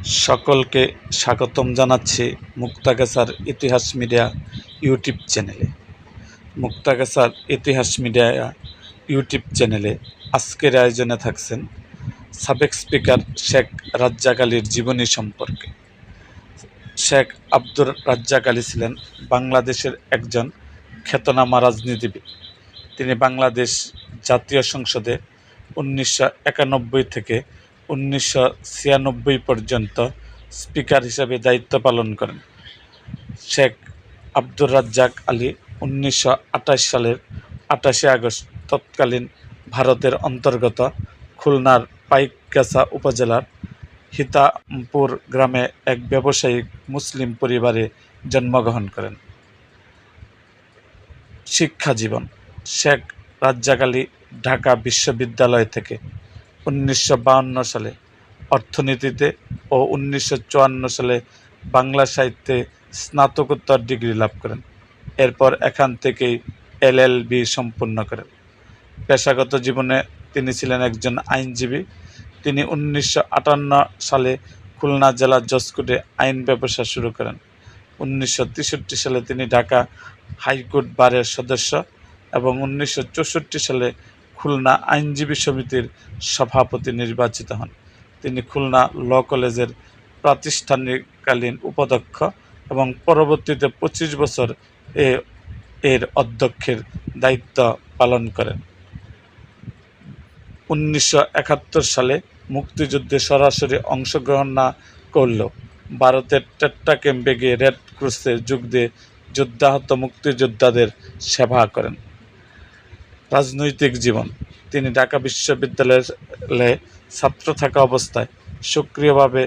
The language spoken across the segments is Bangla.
সকলকে স্বাগতম জানাচ্ছি মুক্তাগাছার ইতিহাস মিডিয়া ইউটিউব চ্যানেলে। মুক্তাগাছার ইতিহাস মিডিয়া ইউটিউব চ্যানেলে আজকের আয়োজনে থাকছেন সাবেক স্পিকার শেখ রাজ্জাক আলীর জীবনী সম্পর্কে। শেখ আব্দুর রাজ্জাক আলী ছিলেন বাংলাদেশের একজন খ্যাতনামা রাজনীতিবিদ। তিনি বাংলাদেশ জাতীয় সংসদে 1991 থেকে 1996 পর্যন্ত স্পিকার হিসেবে দায়িত্ব পালন করেন। শেখ আব্দুর রাজ্জাক আলী 1928 সালের 28 আগস্ট তৎকালীন ভারতের অন্তর্গত খুলনার পাইকগাছা উপজেলার হিতামপুর গ্রামে এক ব্যবসায়িক মুসলিম পরিবারে জন্মগ্রহণ করেন। শিক্ষা জীবন: শেখ রাজ্জাক আলী ঢাকা বিশ্ববিদ্যালয় থেকে 1952 সালে অর্থনীতিতে ও 1954 সালে বাংলা সাহিত্যে স্নাতকোত্তর ডিগ্রি লাভ করেন। এরপর এখান থেকেই এলএলবি সম্পন্ন করেন। পেশাগত জীবনে তিনি ছিলেন একজন আইনজীবী। তিনি 1958 সালে খুলনা জেলার জজকোর্টে আইন ব্যবসা শুরু করেন। 1963 সালে তিনি ঢাকা হাইকোর্ট বারের সদস্য এবং 1964 সালে খুলনা আইনজীবী সমিতির সভাপতি নির্বাচিত হন। তিনি খুলনা ল কলেজের প্রাতিষ্ঠানিককালীন উপাধ্যক্ষ এবং পরবর্তীতে 25 বছর এর অধ্যক্ষের দায়িত্ব পালন করেন। 1971 সালে মুক্তিযুদ্ধে সরাসরি অংশগ্রহণ না করলেও ভারতের টেট্রা ক্যাম্পে গিয়ে রেড ক্রসে যোগ দিয়ে যুদ্ধাহত মুক্তিযোদ্ধাদের সেবা করেন। রাজনৈতিক জীবন: তিনি ঢাকা বিশ্ববিদ্যালয়ে ছাত্র থাকা অবস্থায় সক্রিয়ভাবে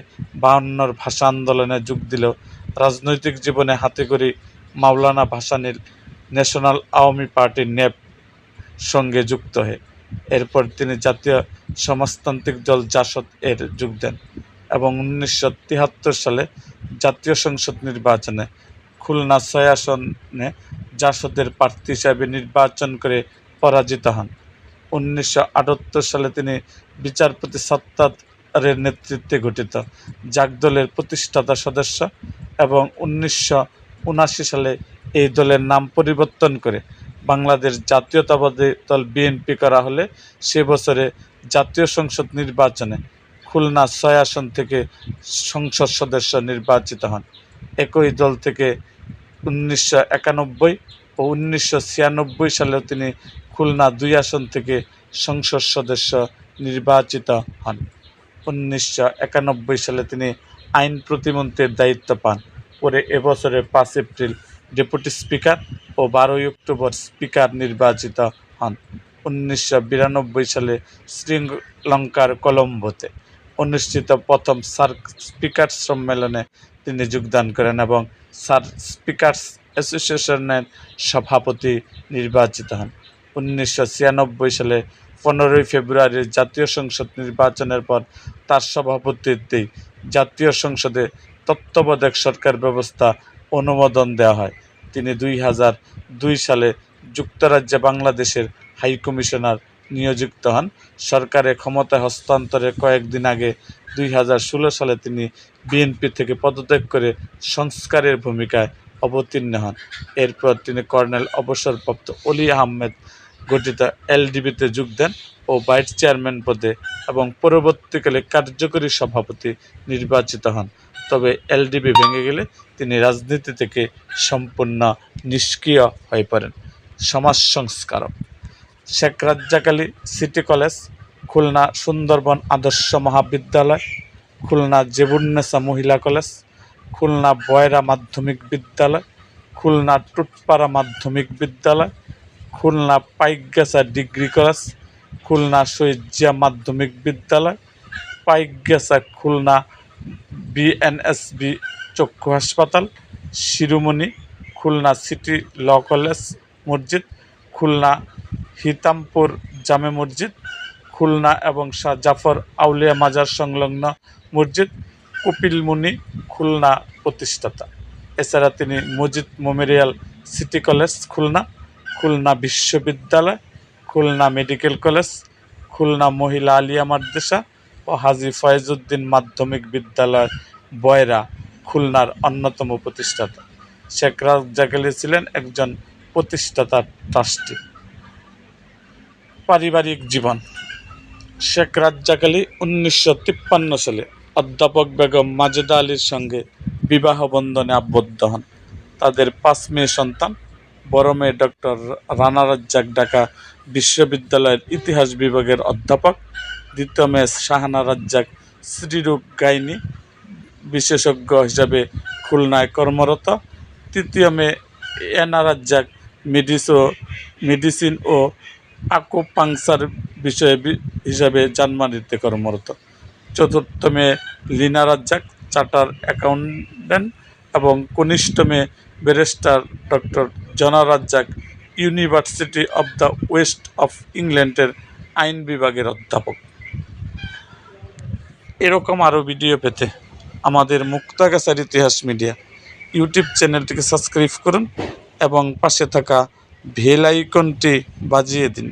52 ভাষা আন্দোলনে যোগ দিলেও রাজনৈতিক জীবনে হাতেখড়ি মাওলানা ভাসানীর ন্যাশনাল আওয়ামী পার্টি ন্যাপ সঙ্গে যুক্ত হয়ে এরপর তিনি জাতীয় সমাজতান্ত্রিক দল জাসদ এর যোগ দেন এবং 1973 সালে জাতীয় সংসদ নির্বাচনে খুলনা 6 আসনে জাসদের প্রার্থী হিসাবে নির্বাচন করে পরাজিত হন। 1978 সালে তিনি বিচারপতি সাত্তারের নেতৃত্বে গঠিত জাগ দলের প্রতিষ্ঠাতা সদস্য এবং 1979 সালে এই দলের নাম পরিবর্তন করে বাংলাদেশ জাতীয়তাবাদী দল বিএনপি করা হলে সে বছরে জাতীয় সংসদ নির্বাচনে খুলনা 6 আসন থেকে সংসদ সদস্য নির্বাচিত হন। একই দল থেকে 1991 ও 1996 সালেও তিনি খুলনা 2 আসন থেকে সংসদ সদস্য নির্বাচিত হন। 1991 সালে তিনি আইন প্রতিমন্ত্রীর দায়িত্ব পান। পরে এবছরের 5 এপ্রিল ডেপুটি স্পিকার ও 12 অক্টোবর স্পিকার নির্বাচিত হন। 1992 সালে শ্রীলঙ্কার কলম্বোতে অনুষ্ঠিত প্রথম সার্ক স্পিকার সম্মেলনে তিনি যোগদান করেন এবং সার্ক স্পিকার্স অ্যাসোসিয়েশনের সভাপতি নির্বাচিত হন। 1996 সালে 15 ফেব্রুয়ারি জাতীয় সংসদ নির্বাচনের পর তার সভাপতিত্বেই জাতীয় সংসদে তত্ত্বাবধায়ক সরকার ব্যবস্থা অনুমোদন দেওয়া হয়। তিনি 2002 সালে যুক্তরাজ্যে বাংলাদেশের হাইকমিশনার নিয়োজিত হন। সরকারের ক্ষমতা হস্তান্তরের কয়েকদিন আগে 2016 সালে তিনি বিএনপি থেকে পদত্যাগ করে সংস্কারের ভূমিকায় অবতীর্ণ হন। এরপর তিনি কর্নেল অবসরপ্রাপ্ত অলি আহমেদ গঠিত এলডিবিতে যোগ দেন ও ভাইস চেয়ারম্যান পদে এবং পরবর্তীকালে কার্যকরী সভাপতি নির্বাচিত হন। তবে এলডিবি ভেঙে গেলে তিনি রাজনীতি থেকে সম্পূর্ণ নিষ্ক্রিয় হয়ে পড়েন। সমাজ সংস্কারক: শেখ রাজ্জাক আলী সিটি কলেজ, খুলনা সুন্দরবন আদর্শ মহাবিদ্যালয়, খুলনা জেবুন্নেসা মহিলা কলেজ, খুলনা বয়রা মাধ্যমিক বিদ্যালয়, খুলনা টুটপাড়া মাধ্যমিক বিদ্যালয়, খুলনা পাইকগাছা ডিগ্রি কলেজ, খুলনা শহীদ জিয়া মাধ্যমিক বিদ্যালয়, পাইকগাছা খুলনা বিএনএসবি চক্ষু হাসপাতাল, শিরোমণি, খুলনা সিটি ল কলেজ মসজিদ, খুলনা হিতামপুর জামে মসজিদ, খুলনা এবং শাহ জাফর আউলিয়া মাজার সংলগ্ন মসজিদ, কপিলমুনি খুলনা প্রতিষ্ঠাতা। এছাড়া তিনি Majid Memorial city college Khulna, Khulna বিশ্ববিদ্যালয়, খুলনা মেডিকেল কলেজ, খুলনা মহিলা আলিয়া মাদ্রাসা, ও হাজী ফয়েজউদ্দিন মাধ্যমিক বিদ্যালয় বয়রা খুলনার অন্যতম প্রতিষ্ঠাতা। শেখ রাজ্জাক আলী ছিলেন একজন প্রতিষ্ঠাতা ট্রাস্টি। পারিবারিক জীবন। শেখ রাজ্জাক আলী 1953 সালে অধ্যাপক বেগম মাজেদা আলীর সঙ্গে বিবাহ বন্ধনে আবদ্ধ হন। তাদের 5 মেয়ে সন্তান। বড় মেয়ে ডক্টর রানা রাজ্জাক ঢাকা বিশ্ববিদ্যালয়ের ইতিহাস বিভাগের অধ্যাপক। দ্বিতীয় মেয়ে শাহানা রাজ্জাক স্ত্রীরোগ গাইনি বিশেষজ্ঞ হিসাবে খুলনায় কর্মরত। তৃতীয় মেয়ে এনা রাজ্জাক মেডিসিন ও আকুপাংচার বিষয়ে হিসাবে জার্মানিতে কর্মরত। চতুর্থ মেয়ে লিনা রাজ্জাক চার্টার অ্যাকাউন্ট্যান্ট এবং কনিষ্ঠ মেয়ে barrister doctor Jona Razzaque university of the west of ইংল্যান্ডের আইন বিভাগের অধ্যাপক। এরকম আরও ভিডিও পেতে আমাদের মুক্তাগাছার ইতিহাস মিডিয়া ইউটিউব চ্যানেলটিকে সাবস্ক্রাইব করুন এবং পাশে থাকা বেল আইকনটি বাজিয়ে দিন।